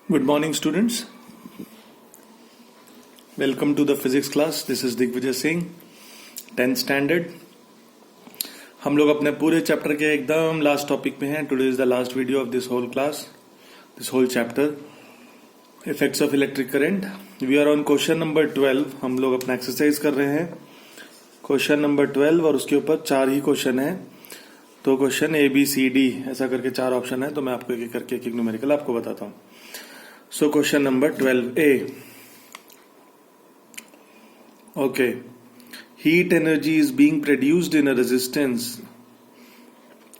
Good morning, students. Welcome to the physics class. This is Digvijay Singh, 10th standard. हम लोग अपने पूरे chapter के एकदम लास्ट टॉपिक में हैं. Today is the last video of this whole class, this whole chapter, effects of electric current. We are on question number 12. हम लोग अपना एक्सरसाइज कर रहे हैं क्वेश्चन नंबर 12 और उसके ऊपर 4 ही क्वेश्चन है. तो question A B C D ऐसा करके 4 ऑप्शन है. तो मैं आपको एक एक करके एक न्यूमेरिकल आपको बताता हूँ. So question number 12A. Okay. Heat energy is being produced in a resistance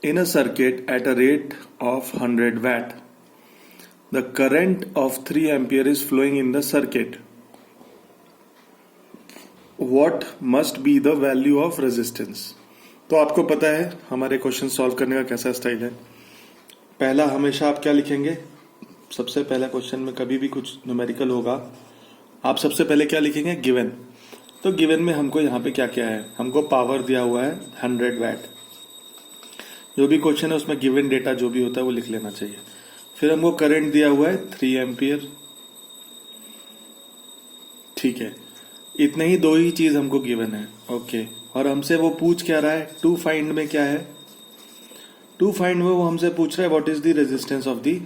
in a circuit at a rate of 100 watt. The current of 3 ampere is flowing in the circuit. What must be the value of resistance? तो आपको पता है हमारे question solve करने का कैसा style है. पहला हमेशा आप क्या लिखेंगे. सबसे पहला क्वेश्चन में कभी भी कुछ न्यूमेरिकल होगा आप सबसे पहले क्या लिखेंगे, गिवन. तो गिवन में हमको यहाँ पे क्या क्या है, हमको पावर दिया हुआ है 100 वैट. जो भी क्वेश्चन है उसमें गिवन डेटा जो भी होता है वो लिख लेना चाहिए. फिर हमको करंट दिया हुआ है 3 एम्पियर. ठीक है, इतने ही 2 ही चीज हमको गिवन है. ओके, और हमसे वो पूछ क्या रहा है, टू फाइंड में क्या है, टू फाइंड में वो हमसे पूछ रहा है what is the resistance of the,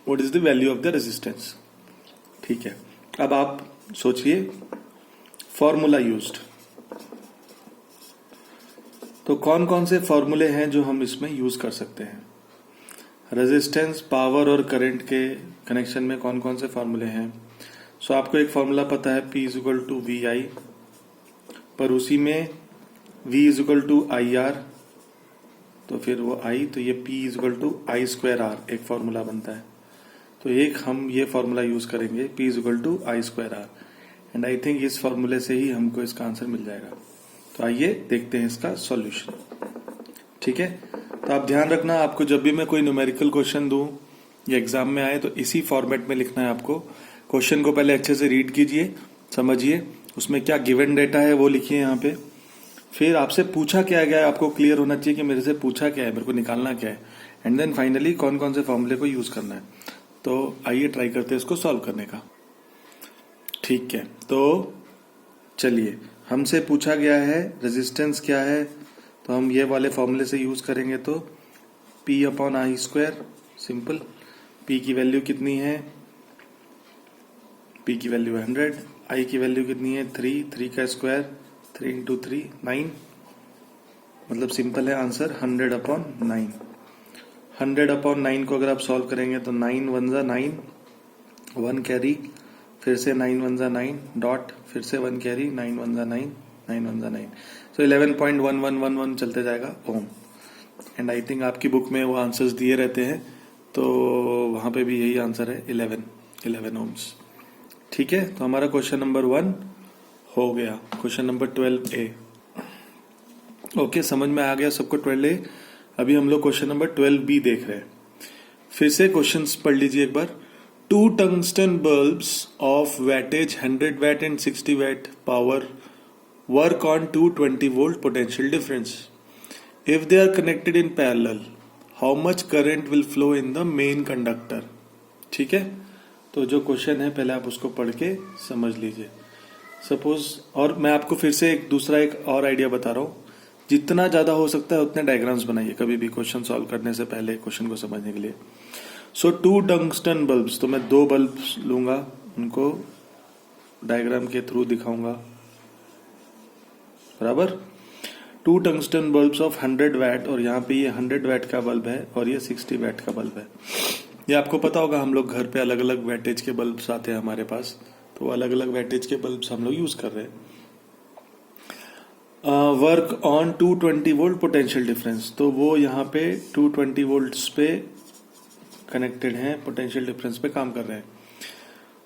what is the value of the resistance. ठीक है, अब आप सोचिए फॉर्मूला यूज्ड. तो कौन कौन से फॉर्मूले हैं जो हम इसमें यूज कर सकते हैं. रेजिस्टेंस, पावर और करंट के कनेक्शन में कौन कौन से फॉर्मूले हैं. सो आपको एक फॉर्मूला पता है P is equal to VI, पर उसी में V is equal to IR, तो फिर वो I, तो ये P is equal to I square R एक फॉर्मूला बनता है. तो एक हम ये फॉर्मूला यूज करेंगे P is equal to I square R, and I think इस फॉर्मूले से ही हमको इसका आंसर मिल जाएगा. तो आइए देखते हैं इसका सॉल्यूशन. ठीक है, तो आप ध्यान रखना, आपको जब भी मैं कोई न्यूमेरिकल क्वेश्चन दूं या एग्जाम में आए तो इसी फॉर्मेट में लिखना है आपको. क्वेश्चन को पहले अच्छे से रीड कीजिए, समझिए उसमें क्या गिवन डेटा है वो लिखिए यहाँ पे. फिर आपसे पूछा क्या गया है आपको क्लियर होना चाहिए कि मेरे से पूछा क्या है, मेरे को निकालना क्या है, एंड देन फाइनली कौन कौन से फॉर्मूले को यूज करना है. तो आइए ट्राई करते हैं इसको सॉल्व करने का. ठीक है, तो चलिए, हमसे पूछा गया है रेजिस्टेंस क्या है, तो हम ये वाले फॉर्मूले से यूज करेंगे. तो P upon I square, simple. P की वैल्यू कितनी है, P की वैल्यू 100, I की वैल्यू कितनी है 3 का स्क्वायर 3 इंटू 3 9, मतलब सिंपल है आंसर 100 अपॉन 9. 100 अपॉन 9 को अगर आप सॉल्व करेंगे तो 9 1 जा 9, 1 कैरी, फिर से 9 1 जा 9 डॉट, फिर से 1 कैरी, 9 1 जा 9, 9 1 जा 9. सो 11.1111 चलते जाएगा ओम. एंड आई थिंक आपकी बुक में वो आंसर्स दिए रहते हैं, तो वहां पे भी यही आंसर है 11 ओम्स. ठीक है, तो हमारा क्वेश्चन नंबर 1 हो गया. Question number 12A. ओके, समझ में आ गया सबको 12A. अभी हम लोग क्वेश्चन नंबर 12B देख रहे हैं. फिर से क्वेश्चंस पढ़ लीजिए एक बार. 2 tungsten bulbs of wattage 100 watt and 60 watt power work on 220 volt potential difference. If they are connected in parallel, how much current will flow in the main conductor? ठीक है, तो जो क्वेश्चन है पहले आप उसको पढ़ के समझ लीजिए. सपोज, और मैं आपको फिर से एक दूसरा एक और आइडिया बता रहा हूं, जितना ज्यादा हो सकता है उतने डायग्राम्स बनाइए कभी भी क्वेश्चन सॉल्व करने से पहले क्वेश्चन को समझने के लिए. सो 2 टंगस्टन बल्ब्स, तो मैं 2 बल्ब्स लूंगा, उनको डायग्राम के थ्रू दिखाऊंगा. बराबर, 2 टंगस्टन बल्ब्स ऑफ 100 वैट, और यहाँ पे ये 100 वैट का बल्ब है और ये 60 वैट का बल्ब है. ये आपको पता होगा, हम लोग घर पे अलग अलग वैटेज के बल्ब्स आते हैं हमारे पास, तो अलग अलग वैटेज के बल्ब्स हम लोग यूज कर रहे हैं. Work on 220 volt potential difference, तो वो यहाँ पे 220 वोल्ट्स पे कनेक्टेड हैं, पोटेंशियल डिफरेंस पे काम कर रहे हैं.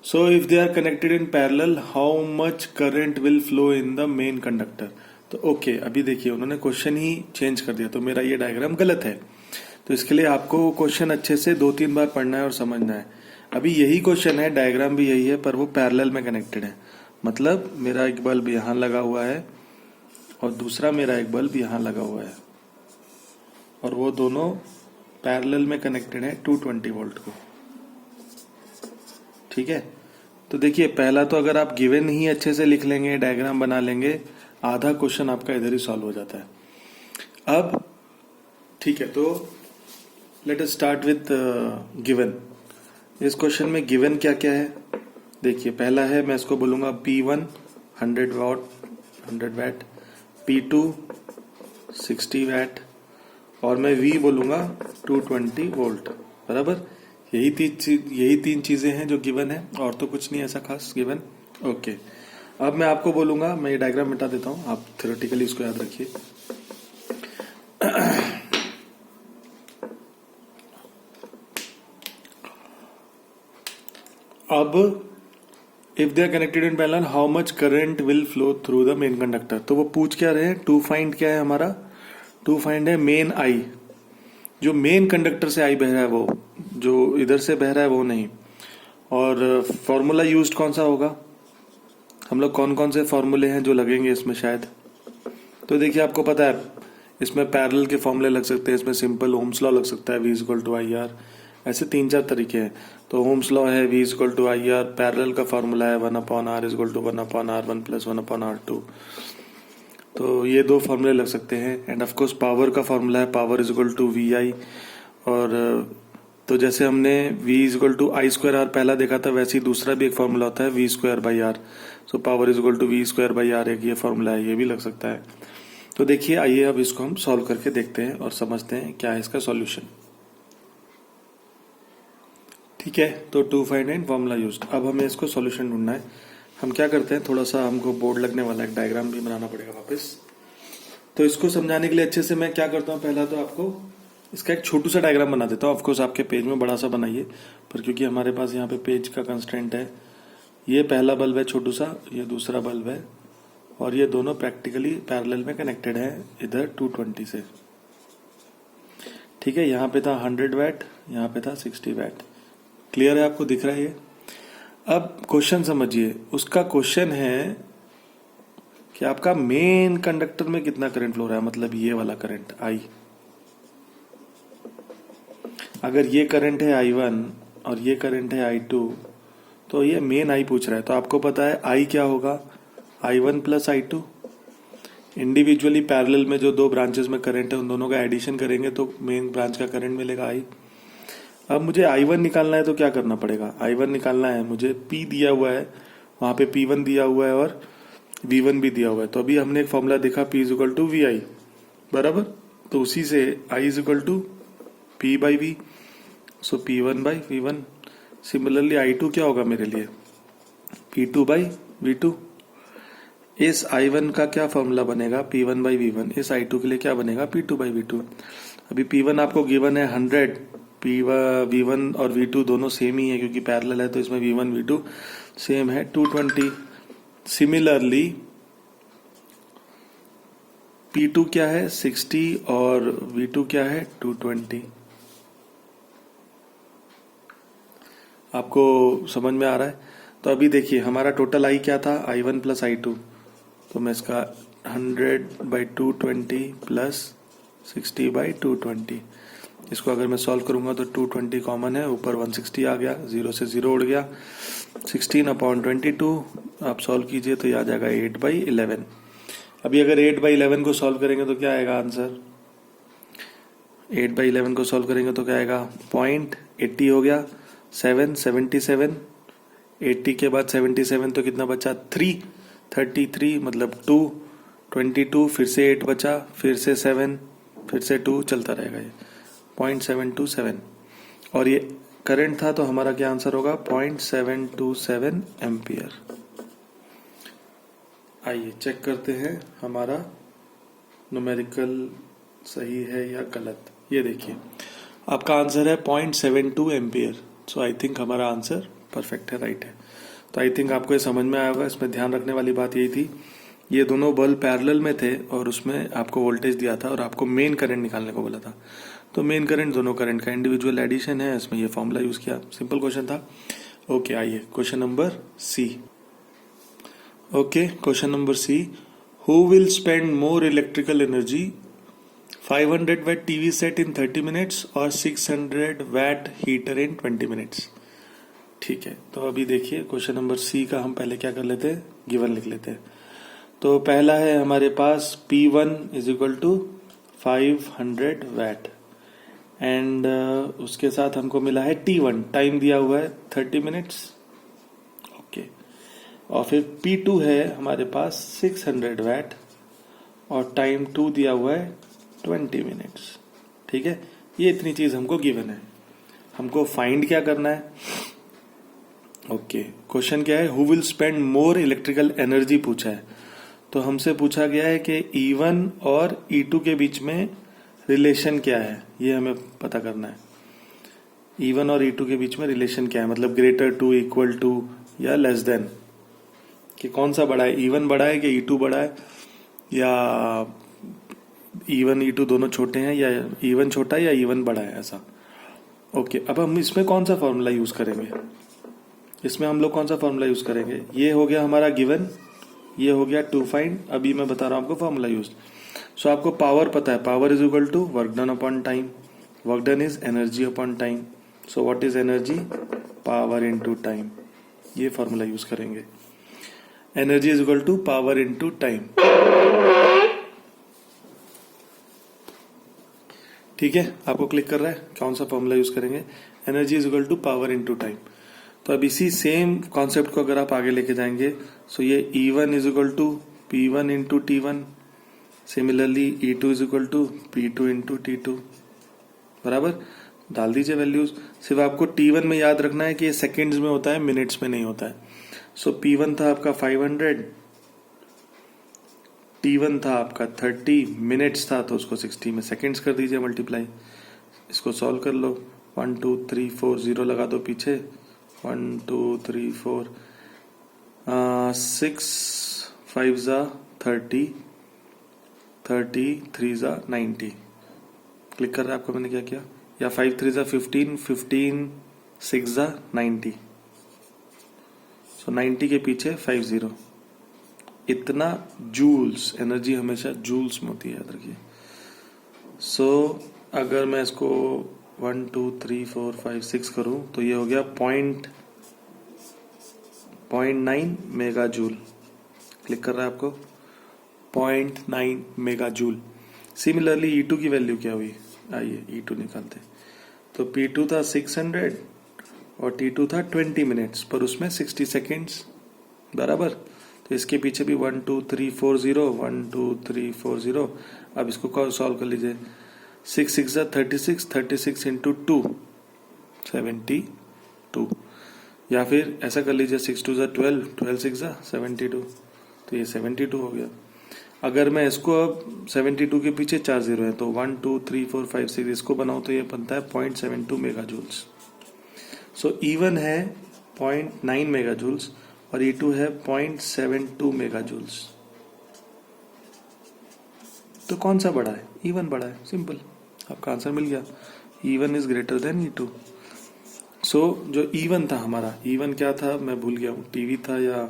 So if they are connected in parallel, how much current will flow in the main conductor. तो ओके, अभी देखिए उन्होंने क्वेश्चन ही चेंज कर दिया, तो मेरा ये डायग्राम गलत है. तो इसके लिए आपको क्वेश्चन अच्छे से 2-3 बार पढ़ना है और समझना है. अभी यही क्वेश्चन है, डायग्राम भी यही है, पर वो पैरेलल में कनेक्टेड है. मतलब मेरा एक बल्ब यहां लगा हुआ है और दूसरा मेरा एक बल्ब यहां लगा हुआ है, और वो दोनों पैरेलल में कनेक्टेड है 220 वोल्ट को. ठीक है, तो देखिए पहला तो अगर आप गिवन ही अच्छे से लिख लेंगे, डायग्राम बना लेंगे, आधा क्वेश्चन आपका इधर ही सॉल्व हो जाता है। अब ठीक है, तो let us start with given. इस क्वेश्चन में गिवन क्या क्या है देखिए, पहला है, मैं इसको बोलूंगा P1 100 वाट, P2 60 वाट और मैं V बोलूंगा 220 वोल्ट, बराबर। यही तीन चीजें हैं जो गिवन है, और तो कुछ नहीं ऐसा खास गिवन। ओके, अब मैं आपको बोलूंगा, मैं ये डायग्राम मिटा देता हूं, आप थ्योरेटिकली इसको याद रखिए। अब if they are connected in parallel how much current will flow through the main conductor, तो वो पूछ क्या रहे हैं, टू फाइंड क्या है हमारा, टू फाइंड है मेन आई, जो मेन कंडक्टर से आई बह रहा है वो, जो इधर से बह रहा है वो नहीं। और फॉर्मूला यूज्ड कौन सा होगा, हम लोग कौन कौन से फॉर्मूले हैं जो लगेंगे इसमें शायद, तो देखिए आपको पता है इसमें पैरेलल के फॉर्मूले लग सकते हैं, इसमें सिंपल ओम्स लॉ लग सकता है, V equal to I R, ऐसे 3-4 तरीके हैं। तो ओम्स लॉ है, V equal to I R, parallel का फॉर्मूला है 1/r equal to 1/r1 plus 1/r2, तो ये 2 फॉर्मूले लग सकते हैं। एंड ऑफ कोर्स पावर का फॉर्मूला है power is equal to V I, और तो जैसे हमने V is equal to I square R पहला देखा था, वैसे ही दूसरा भी एक फॉर्मूला होता है V square by R, so power is equal to V square by R, एक ये फॉर्मूला है, ये भी लग सकता है। तो देखिए आइए अब इसको हम सॉल्व करके देखते हैं और समझते हैं क्या है इसका सॉल्यूशन। ठीक है, तो to find and formula used, अब हमें इसको सॉल्यूशन ढूंढना है। हम क्या करते हैं, थोड़ा सा हमको बोर्ड लगने वाला है, डायग्राम भी बनाना पड़ेगा वापस। तो इसको समझाने के लिए अच्छे से मैं क्या करता हूँ, पहला तो आपको इसका एक छोटू सा डायग्राम बना देता हूँ। ऑफकोर्स आपके पेज में बड़ा सा बनाइए, पर क्योंकि हमारे पास यहाँ पे पेज का कंस्ट्रेंट है, ये पहला बल्ब है छोटू सा, ये दूसरा बल्ब है, और ये दोनों प्रैक्टिकली पैरेलल में कनेक्टेड है इधर 220 से। ठीक है, यहाँ पे था 100 वाट, यहाँ पे था 60 वाट। क्लियर है, आपको दिख रहा है ये। अब क्वेश्चन समझिए, उसका क्वेश्चन है कि आपका मेन कंडक्टर में कितना करंट फ्लो रहा है, मतलब ये वाला करंट I। अगर ये करंट है I1 और ये करंट है I2, तो ये मेन I पूछ रहा है। तो आपको पता है I क्या होगा, I1 plus I2। Individually parallel में जो 2 ब्रांचेस में करंट है उन दोनों का एडिशन करेंगे तो मेन ब्रांच का करंट मिलेगा I। अब मुझे I1 निकालना है, तो क्या करना पड़ेगा, I1 निकालना है मुझे, P दिया हुआ है, वहां पे P1 दिया हुआ है और V1 भी दिया हुआ है। तो अभी हमने एक फॉर्मूला देखा P is equal to VI, बराबर। तो उसी से I is equal to P by V, so P1 by V1। Similarly I2 क्या होगा मेरे लिए, P2 बाई V2। इस I1 का क्या फॉर्मूला बनेगा, P1 बाई V1। इस I2 के लिए क्या बनेगा, P2 बाई V2। अभी P1 आपको गिवन है 100, V1 और V2 दोनों सेम ही है क्योंकि पैरेलल है, तो इसमें V1 V2 सेम है 220। सिमिलरली P2 क्या है 60 और V2 क्या है 220। आपको समझ में आ रहा है। तो अभी देखिए हमारा टोटल I क्या था, I1 प्लस I2, तो मैं इसका 100 बाई 220 प्लस 60 बाई 220, इसको अगर मैं सॉल्व करूंगा तो 220 कॉमन है, ऊपर 160 आ गया, 0 से 0 उड़ गया, 16/22 आप सॉल्व कीजिए तो ये आ जाएगा 8/11। अभी अगर 8/11 को सॉल्व करेंगे तो क्या आएगा आंसर, 8/11 को सॉल्व करेंगे तो क्या आएगा, 0.80 हो गया, 77, 80 के बाद 77 तो कितना बचा, 33 मतलब 2, 22, फिर से 8 बचा, फिर से 7, फिर से 2, चलता रहेगा ये 0.727। और ये करंट था तो हमारा क्या आंसर होगा, 0.727 एम्पियर। आइए चेक करते हैं हमारा न्यूमेरिकल सही है या गलत। ये देखिए आपका आंसर है 0.72 एम्पियर। सो आई थिंक हमारा आंसर परफेक्ट है, राइट है। तो आई थिंक आपको ये समझ में आया होगा। इसमें ध्यान रखने वाली बात यही थी, ये दोनों बल्ब पैरेलल में थे और उसमें आपको वोल्टेज दिया था और आपको मेन करंट निकालने को बोला था। तो मेन करंट दोनों करंट का इंडिविजुअल एडिशन है, इसमें ये फॉर्मूला यूज किया, सिंपल क्वेश्चन था। ओके आइए question number C. Okay question number C, who will spend more electrical energy, 500 watt TV set in 30 minutes or 600 watt heater in 20 minutes? ठीक है, तो अभी देखिए क्वेश्चन नंबर सी का हम पहले क्या कर लेते हैं, गिवन लिख लेते हैं। तो पहला है हमारे पास P1 is equal to 500 watt and उसके साथ हमको मिला है T1, टाइम दिया हुआ है 30 मिनट्स। ओके, और फिर P2 है हमारे पास 600 वैट और टाइम 2 दिया हुआ है 20 मिनट्स। ठीक है, ये इतनी चीज हमको गिवन है। हमको फाइंड क्या करना है। ओके, क्वेश्चन क्या है, who will spend more electrical energy पूछा है। तो हमसे पूछा गया है कि E1 और E2 के बीच में रिलेशन क्या है, ये हमें पता करना है। E1 और E2 के बीच में रिलेशन क्या है, मतलब ग्रेटर टू, इक्वल टू या लेस देन, कि कौन सा बड़ा है, E1 बड़ा है कि E2 बड़ा है, या E1 E2 दोनों छोटे हैं, या E1 छोटा है या E1 बड़ा है, ऐसा। ओके, अब हम इसमें कौन सा फॉर्मूला यूज करेंगे, इसमें हम लोग कौन सा फॉर्मूला यूज करेंगे। ये हो गया हमारा गिवन, ये हो गया टू फाइंड। अभी मैं बता रहा हूं आपको फॉर्मूला यूज। सो आपको पावर पता है, power is equal to work done upon time, work done is energy upon time. So what is energy, power into time, ये फॉर्मूला यूज करेंगे। Energy is equal to power into time. ठीक है, आपको click कर रहा है कौन सा फॉर्मूला यूज करेंगे, energy is equal to power into time. तो अब इसी सेम कॉन्सेप्ट को अगर आप आगे लेके जाएंगे, सो ये E1 is equal to P1 into T1, similarly E2 is equal to P2 into T2, बराबर। डाल दीजिए वैल्यूज। सिर्फ आपको T1 में याद रखना है कि ये सेकेंड्स में होता है, मिनट्स में नहीं होता है। सो P1 था आपका 500, T1 था आपका 30 मिनट्स था, तो उसको 60 में सेकेंड्स कर दीजिए मल्टीप्लाई। इसको सॉल्व कर लो, 1 2 3 4 0 लगा दो पीछे, 1 2 3 4 6 5 जा 30, 30 3 जा 90। क्लिक कर रहा है आपको मैंने क्या किया, या 5 3 जा 15, 15 6 जा 90। सो 90 के पीछे 50, इतना जूल्स। एनर्जी हमेशा जूल्स में होती है, याद रखिए। सो अगर मैं इसको 1 2 3 4 5 6 करूं तो ये हो गया 0.9 मेगा जूल। क्लिक कर रहा है आपको, 0.9 मेगा जूल। सिमिलरली E2 की वैल्यू क्या हुई, आइए E2 निकालते। तो P2 था 600 और T2 था 20 मिनट्स, पर उसमें 60 सेकेंड्स, बराबर। तो इसके पीछे भी 1 2 3 4 0, 1 2 3 4 0। अब इसको सॉल्व कर लीजिए, 6 6 जा 36, 36 इंटू 2 72, या फिर ऐसा कर लीजिए 6 2 जा 12, 12 6 जा 72, तो ये 72 हो गया। अगर मैं इसको अब 72 के पीछे 4 0 है, तो 1 2 3 4 5 6 इसको बनाऊं तो ये बनता है 0.72 मेगा जूल्स। सो E1 है 0.9 मेगा जूल्स और E2 है 0.72 मेगा जूल्स। तो कौन सा बड़ा है, E1 बड़ा है, सिंपल, आपका आंसर मिल गया। E1 is greater than E2। सो जो E1 था हमारा, E1 क्या था मैं भूल गया हूं, टीवी था या,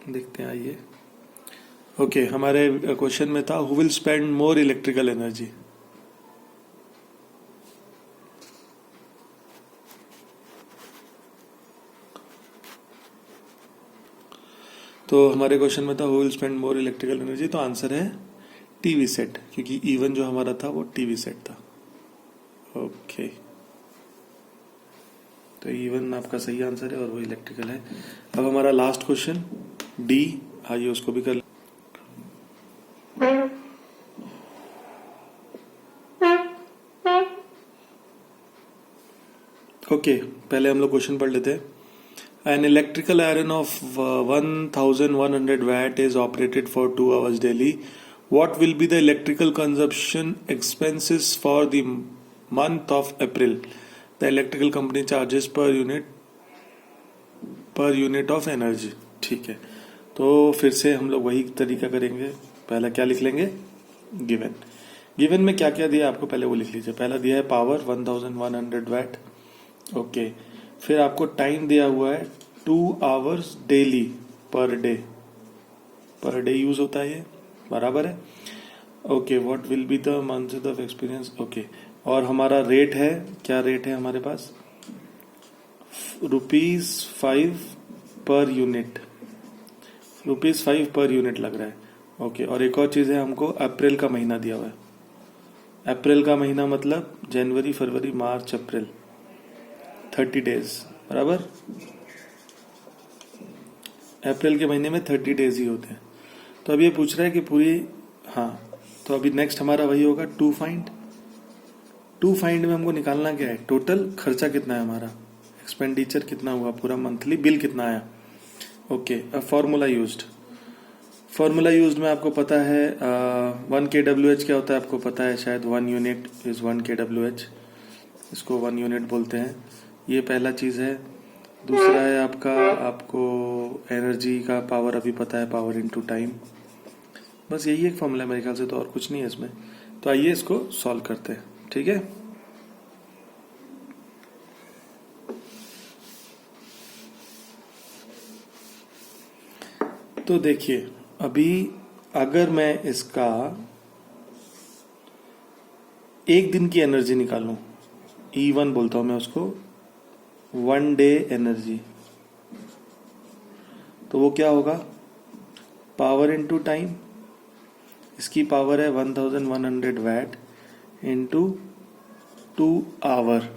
देखते हैं, आइए। ओके, हमारे क्वेश्चन में था who will spend more electrical energy. तो हमारे क्वेश्चन में था who will spend more electrical energy, तो आंसर है टीवी सेट, क्योंकि E1 जो हमारा था वो टीवी सेट था। ओके, तो E1 आपका सही आंसर है और वो इलेक्ट्रिकल है। अब हमारा लास्ट क्वेश्चन D, आइए उसको भी कर। ओके, पहले हम लोग क्वेश्चन पढ़ लेते हैं। An electrical iron of 1100 watt is operated for 2 hours daily. What will be the electrical consumption expenses for the month of April? The electrical company charges per unit of energy. ठीक है, तो फिर से हम लोग वही तरीका करेंगे। पहला क्या लिख लेंगे, गिवन। गिवन में क्या क्या दिया आपको पहले वो लिख लीजिए। पहला दिया है पावर 1100 वैट। ओके, फिर आपको टाइम दिया हुआ है 2 hours daily, per day use होता है ये, बराबर है। Okay, what will be the month of experience. Okay, और हमारा रेट है, क्या रेट है हमारे पास, ₹5 पर यूनिट, ₹5 पर यूनिट लग रहा है। ओके, और एक और चीज है, हमको अप्रैल का महीना दिया हुआ है। अप्रैल का महीना मतलब जनवरी, फरवरी, मार्च, अप्रैल, 30 डेज, बराबर। अप्रैल के महीने में 30 डेज ही होते हैं। तो अब ये पूछ रहा है कि पूरी, हाँ, तो अभी नेक्स्ट हमारा वही होगा टू फाइंड में हमको निकालना क्या है, टोटल खर्चा कितना है हमारा, एक्सपेंडिचर कितना हुआ, पूरा मंथली बिल कितना आया। ओके, अब फॉर्मूला यूज्ड में आपको पता है 1 kWh क्या होता है, आपको पता है शायद, 1 यूनिट इज 1 kWh, इसको 1 यूनिट बोलते हैं। ये पहला चीज है। दूसरा है आपको एनर्जी का पावर अभी पता है, पावर इनटू टाइम। बस यही एक फॉर्मूला है मेरे ख्याल से, तो और कुछ नहीं है इसमें। तो आइए इसको सॉल्व करते हैं, ठीक है। तो देखिए, अभी अगर मैं इसका एक दिन की एनर्जी निकालूं, E1 बोलता हूं मैं उसको, 1 डे एनर्जी, तो वो क्या होगा, पावर इनटू टाइम। इसकी पावर है 1100 वैट इंटू 2 आवर,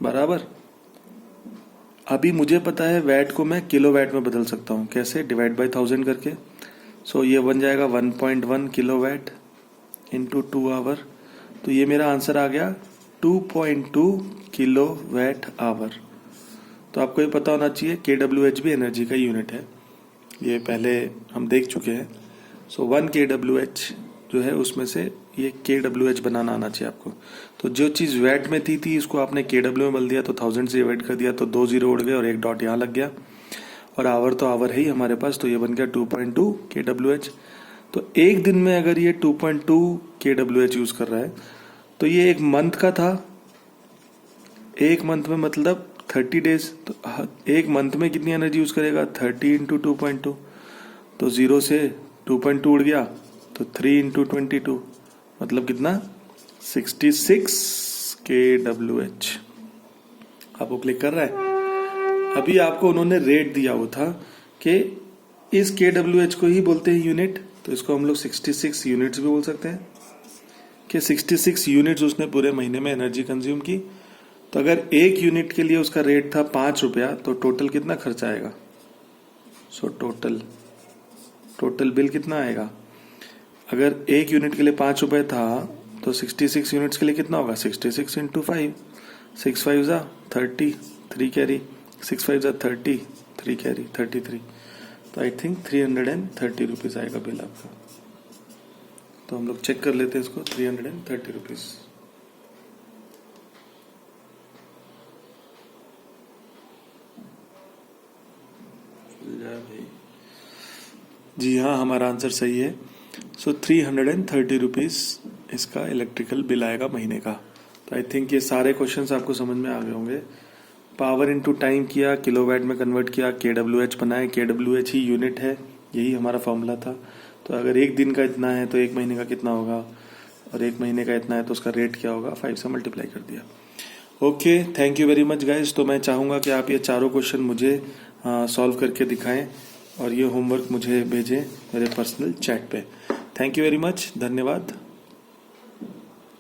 बराबर। अभी मुझे पता है वैट को मैं किलो वैट में बदल सकता हूं, कैसे, डिवाइड बाय 1000 करके। सो ये बन जाएगा 1.1 किलो वैट इंटू 2 आवर। तो ये मेरा आंसर आ गया 2.2 किलो वैट आवर। तो आपको ये पता होना चाहिए KWH भी एनर्जी का यूनिट है, ये पहले हम देख चुके हैं। सो 1 KWH जो है उसमें से ये KWH बनाना आना चाहिए आपको। तो जो चीज वैट में थी इसको आपने KW में बदल दिया, तो 1000 से डिवाइड कर दिया, तो 2 जीरो उड़ गए और एक डॉट यहाँ लग गया। और आवर तो आवर है ही हमारे पास, तो ये बन गया 2.2 KWH। तो एक दिन में अगर ये 2.2 KWH यूज कर रहा है, तो ये एक मंथ का था। एक मंथ में मतलब 30 डेज, तो एक मंथ में कितनी एनर्जी यूज करेगा, 30 इंटू 2.2। तो 0 से 2.2 उड़ गया, तो 3 इंटू 22 मतलब कितना, 66 KWH। आपको क्लिक कर रहा है। अभी आपको उन्होंने रेट दिया हुआ था कि इस KWH को ही बोलते हैं यूनिट, तो इसको हम लोग 66 यूनिट्स भी बोल सकते हैं कि 66 यूनिट्स उसने पूरे महीने में एनर्जी कंज्यूम की। तो अगर एक यूनिट के लिए उसका रेट था 5 रुपया, तो टोटल कितना खर्चा आएगा। सो टोटल बिल कितना आएगा, अगर एक यूनिट के लिए 5 रुपए था, तो 66 यूनिट्स के लिए कितना होगा, 66 इंटू 5, 6 5 जा 30, 3 कैरी, 6 5 जा 30, 3 कैरी 33। तो आई थिंक 330 रुपीज आएगा बिल आपका। तो हम लोग चेक कर लेते हैं इसको, 330 रुपीज। जी हाँ, हमारा आंसर सही है। सो 330 रुपीज इसका इलेक्ट्रिकल बिल आएगा महीने का। तो आई थिंक ये सारे क्वेश्चंस आपको समझ में आ गए होंगे। पावर इनटू टाइम किया, किलोवाट में कन्वर्ट किया, KWH बनाए, KWH ही यूनिट है, यही हमारा फॉर्मूला था। तो अगर एक दिन का इतना है तो एक महीने का कितना होगा, और एक महीने का इतना है तो उसका रेट क्या होगा, 5 से मल्टीप्लाई कर दिया। Okay, thank you very much guys. तो मैं चाहूँगा कि आप ये चारों क्वेश्चन मुझे सॉल्व करके दिखाएं और ये होमवर्क मुझे भेजें मेरे पर्सनल चैट पे। थैंक यू वेरी मच, धन्यवाद।